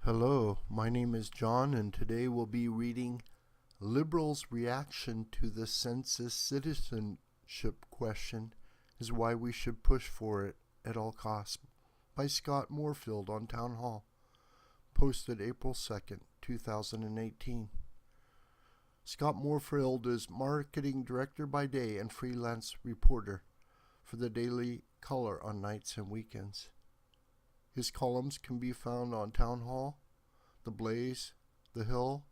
Hello, my name is John, and today we'll be reading Liberals' Reaction to the Census Citizenship Question is Why We Should Push for It at All Costs by Scott Morefield on Townhall, posted April 2nd, 2018. Scott Morefield is marketing director by day and freelance reporter for the Daily Caller on nights and weekends. His columns can be found on Townhall, The Blaze, The Hill,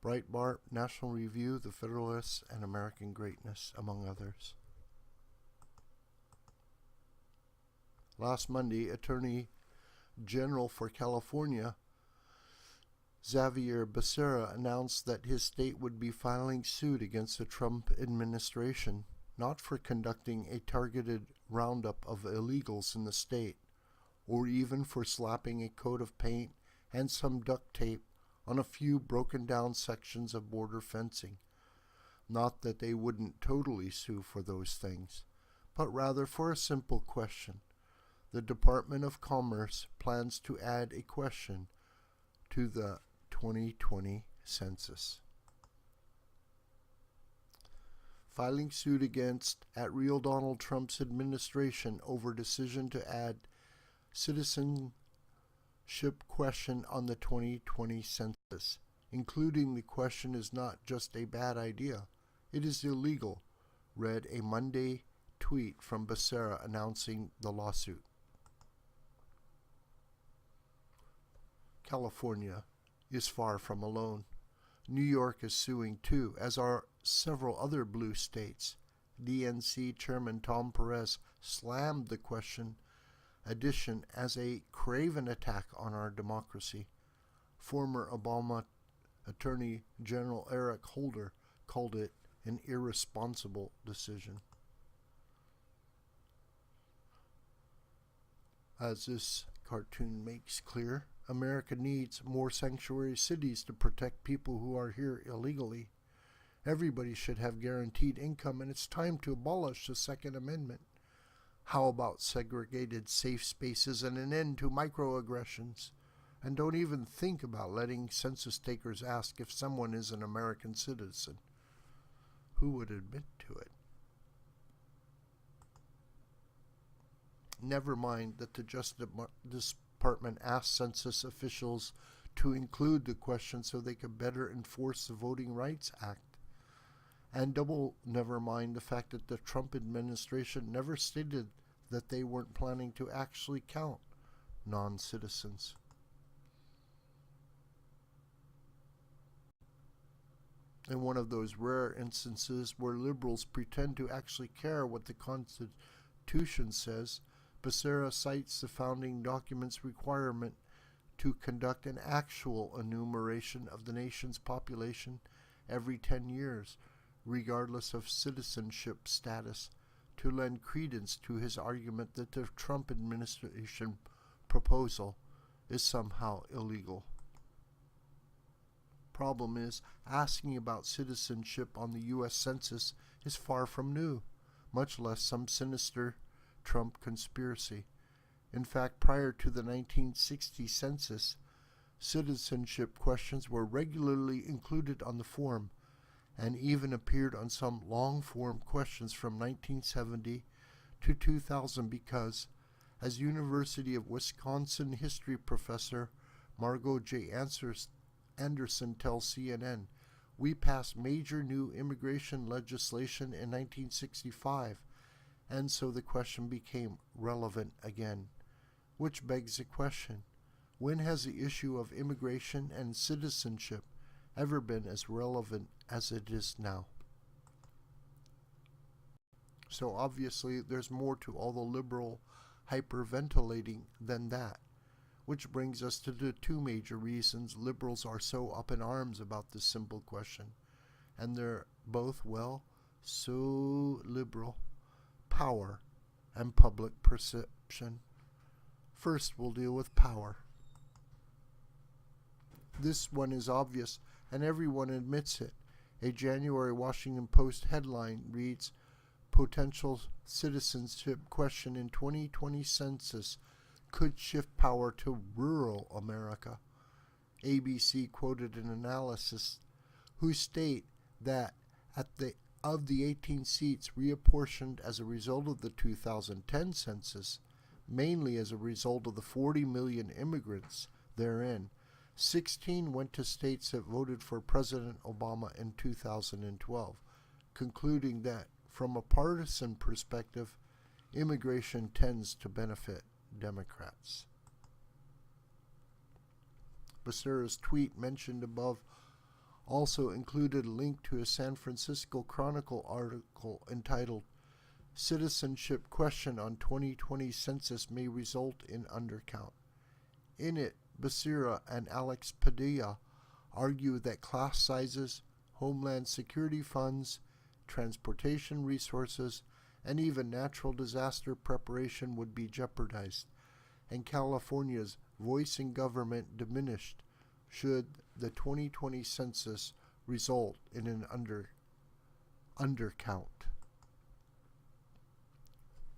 Breitbart, National Review, The Federalist, and American Greatness, among others. Last Monday, Attorney General for California, Xavier Becerra, announced that his state would be filing suit against the Trump administration, not for conducting a targeted roundup of illegals in the state, or even for slapping a coat of paint and some duct tape on a few broken down sections of border fencing. Not that they wouldn't totally sue for those things, but rather for a simple question. The Department of Commerce plans to add a question to the 2020 census. Filing suit against at real Donald Trump's administration over decision to add citizenship question on the 2020 census, including the question is not just a bad idea, it is illegal, read a Monday tweet from Becerra announcing the lawsuit. California is far from alone. New York is suing too, as are several other blue states. DNC Chairman Tom Perez slammed the question addition as a craven attack on our democracy. Former Obama Attorney General Eric Holder called it an irresponsible decision. As this cartoon makes clear, America needs more sanctuary cities to protect people who are here illegally. Everybody should have guaranteed income, and it's time to abolish the Second Amendment. How about segregated safe spaces and an end to microaggressions? And don't even think about letting census takers ask if someone is an American citizen. Who would admit to it? Never mind that the Justice Department asked census officials to include the question so they could better enforce the Voting Rights Act. And never mind the fact that the Trump administration never stated that they weren't planning to actually count non-citizens. In one of those rare instances where liberals pretend to actually care what the Constitution says, Becerra cites the founding document's requirement to conduct an actual enumeration of the nation's population every 10 years, regardless of citizenship status, to lend credence to his argument that the Trump administration proposal is somehow illegal. Problem is, asking about citizenship on the U.S. Census is far from new, much less some sinister Trump conspiracy. In fact, prior to the 1960 census, citizenship questions were regularly included on the form, and even appeared on some long-form questions from 1970 to 2000 because, as University of Wisconsin history professor Margot J. Anderson tells CNN, we passed major new immigration legislation in 1965, and so the question became relevant again. Which begs the question, when has the issue of immigration and citizenship ever been as relevant as it is now? So obviously there's more to all the liberal hyperventilating than that, which brings us to the two major reasons liberals are so up in arms about this simple question, and they're both, well, so liberal: power and public perception. First, we'll deal with power. This one is obvious, and everyone admits it. A January Washington Post headline reads, potential citizenship question in 2020 census could shift power to rural America. ABC quoted an analysis who state that of the 18 seats reapportioned as a result of the 2010 census, mainly as a result of the 40 million immigrants therein, 16 went to states that voted for President Obama in 2012, concluding that, from a partisan perspective, immigration tends to benefit Democrats. Becerra's tweet mentioned above also included a link to a San Francisco Chronicle article entitled Citizenship Question on 2020 Census May Result in Undercount. In it, Becerra and Alex Padilla argue that class sizes, homeland security funds, transportation resources, and even natural disaster preparation would be jeopardized, and California's voice in government diminished should the 2020 census result in an undercount.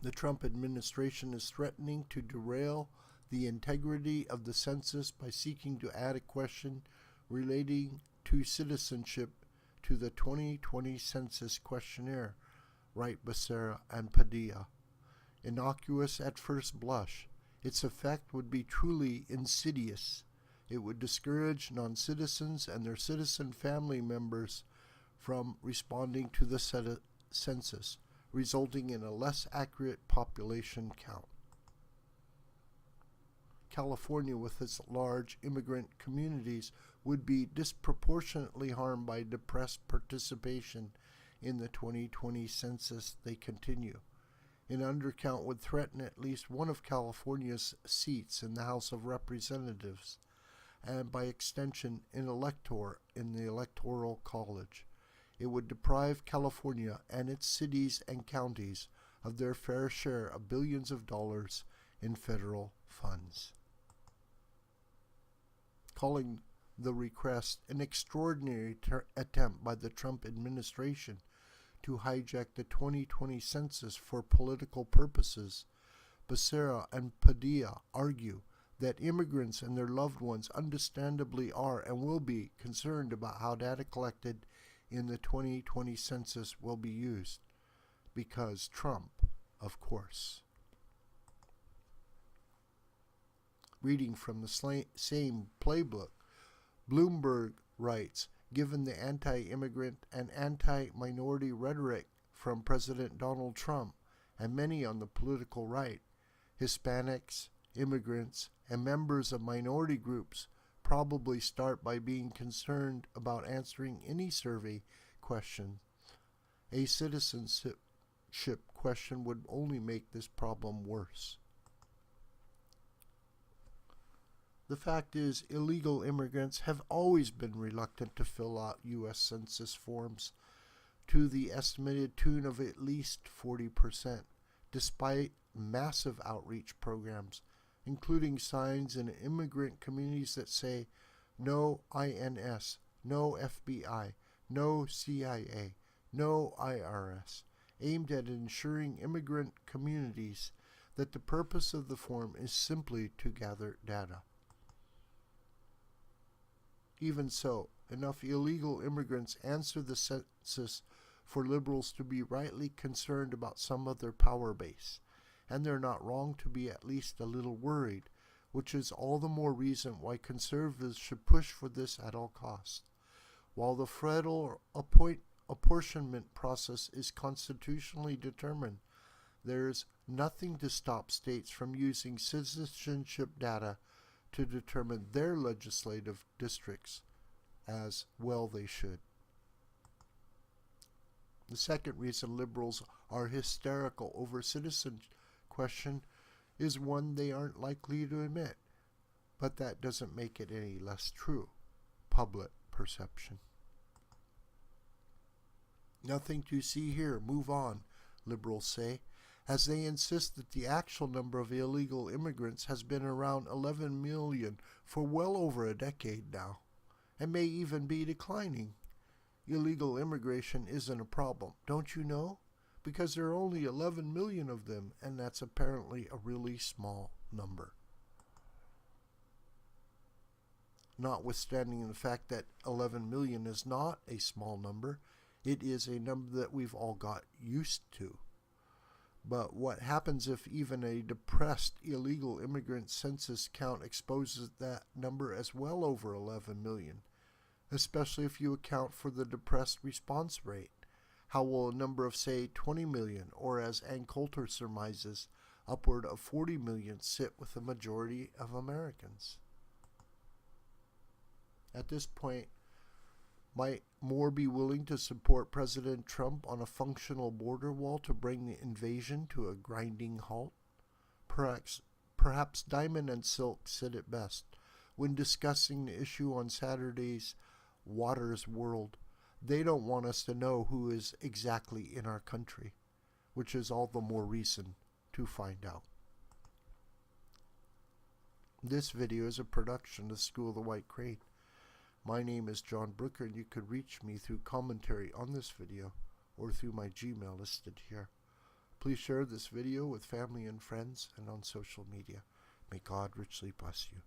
The Trump administration is threatening to derail the integrity of the census by seeking to add a question relating to citizenship to the 2020 census questionnaire, write Becerra and Padilla. Innocuous at first blush, its effect would be truly insidious. It would discourage non-citizens and their citizen family members from responding to the census, resulting in a less accurate population count. California, with its large immigrant communities, would be disproportionately harmed by depressed participation in the 2020 census. They continue. An undercount would threaten at least one of California's seats in the House of Representatives, and by extension an elector in the Electoral College. It would deprive California and its cities and counties of their fair share of billions of dollars in federal funds. Calling the request an extraordinary attempt by the Trump administration to hijack the 2020 census for political purposes, Becerra and Padilla argue that immigrants and their loved ones understandably are and will be concerned about how data collected in the 2020 census will be used, because Trump, of course. Reading from the same playbook, Bloomberg writes, given the anti-immigrant and anti-minority rhetoric from President Donald Trump and many on the political right, Hispanics, immigrants, and members of minority groups probably start by being concerned about answering any survey question. A citizenship question would only make this problem worse. The fact is, illegal immigrants have always been reluctant to fill out U.S. Census forms to the estimated tune of at least 40%, despite massive outreach programs, including signs in immigrant communities that say, no INS, no FBI, no CIA, no IRS, aimed at ensuring immigrant communities that the purpose of the form is simply to gather data. Even so, enough illegal immigrants answer the census for liberals to be rightly concerned about some of their power base, and they're not wrong to be at least a little worried, which is all the more reason why conservatives should push for this at all costs. While the federal apportionment process is constitutionally determined, there's nothing to stop states from using citizenship data to determine their legislative districts, as well they should. The second reason liberals are hysterical over citizenship question is one they aren't likely to admit, but that doesn't make it any less true: public perception. Nothing to see here, move on, liberals say, as they insist that the actual number of illegal immigrants has been around 11 million for well over a decade now, and may even be declining. Illegal immigration isn't a problem, don't you know? Because there are only 11 million of them, and that's apparently a really small number. notwithstanding the fact that 11 million is not a small number, it is a number that we've all got used to. But what happens if even a depressed illegal immigrant census count exposes that number as well over 11 million, especially if you account for the depressed response rate? How will a number of, say, 20 million, or as Ann Coulter surmises, upward of 40 million sit with the majority of Americans? At this point, might more be willing to support President Trump on a functional border wall to bring the invasion to a grinding halt? Perhaps Diamond and Silk said it best when discussing the issue on Saturday's Waters World. They don't want us to know who is exactly in our country, which is all the more reason to find out. This video is a production of School of the White Crane. My name is John Brooker, and you could reach me through commentary on this video or through my Gmail listed here. Please share this video with family and friends and on social media. May God richly bless you.